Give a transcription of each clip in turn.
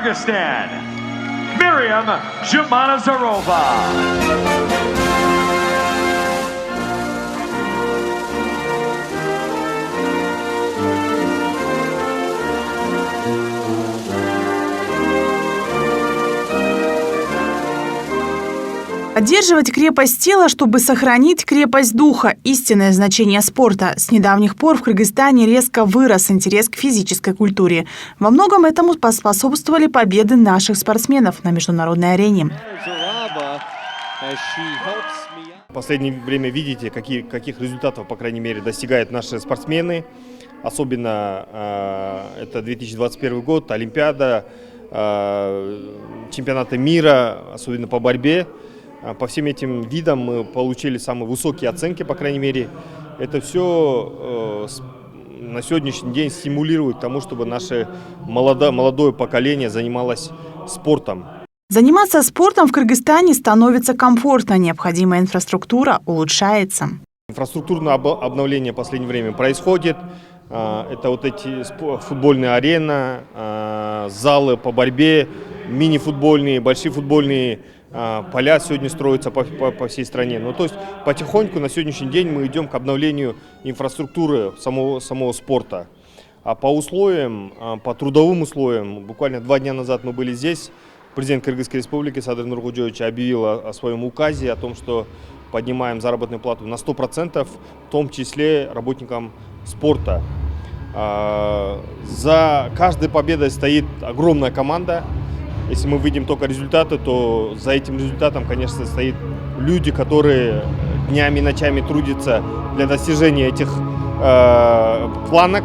Kyrgyzstan, Miriam Jumanazarova. Поддерживать крепость тела, чтобы сохранить крепость духа – истинное значение спорта. С недавних пор в Кыргызстане резко вырос интерес к физической культуре. Во многом этому поспособствовали победы наших спортсменов на международной арене. В последнее время видите, каких результатов, по крайней мере, достигают наши спортсмены. Особенно это 2021 год, Олимпиада, чемпионаты мира, особенно по борьбе. По всем этим видам мы получили самые высокие оценки, по крайней мере. Это все на сегодняшний день стимулирует к тому, чтобы наше молодое поколение занималось спортом. Заниматься спортом в Кыргызстане становится комфортно, необходимая инфраструктура улучшается. Инфраструктурное обновление в последнее время происходит. Это вот эти футбольные арены, залы по борьбе, мини-футбольные, большие футбольные поля сегодня строятся по всей стране. Ну, то есть потихоньку на сегодняшний день мы идем к обновлению инфраструктуры самого спорта. А по условиям, по трудовым условиям, буквально 2 дня назад мы были здесь. Президент Кыргызской республики Садыр Нуркудиевич объявил о своем указе, о том, что поднимаем заработную плату на 100%, в том числе работникам спорта. За каждой победой стоит огромная команда. Если мы видим только результаты, то за этим результатом, конечно, стоят люди, которые днями и ночами трудятся для достижения этих планок.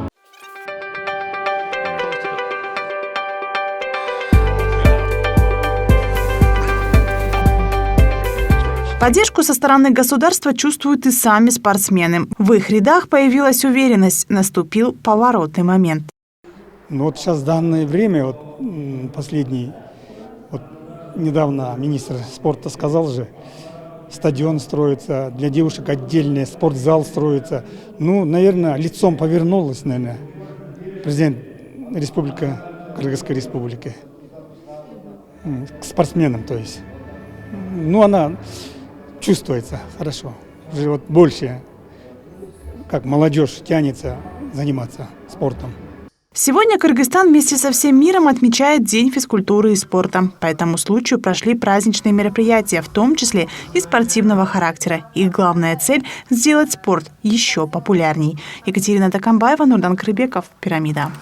Поддержку со стороны государства чувствуют и сами спортсмены. В их рядах появилась уверенность, наступил поворотный момент. Ну вот сейчас в данное время, последний, недавно министр спорта сказал же, стадион строится, для девушек отдельный спортзал строится. Ну, наверное, лицом повернулась, наверное, президент Кыргызской республики к спортсменам, то есть. Ну, она чувствуется хорошо. Уже больше, как молодежь тянется заниматься спортом. Сегодня Кыргызстан вместе со всем миром отмечает День физкультуры и спорта. По этому случаю прошли праздничные мероприятия, в том числе и спортивного характера. Их главная цель – сделать спорт еще популярней. Екатерина Такамбаева, Нурдан Крыбеков, «Пирамида».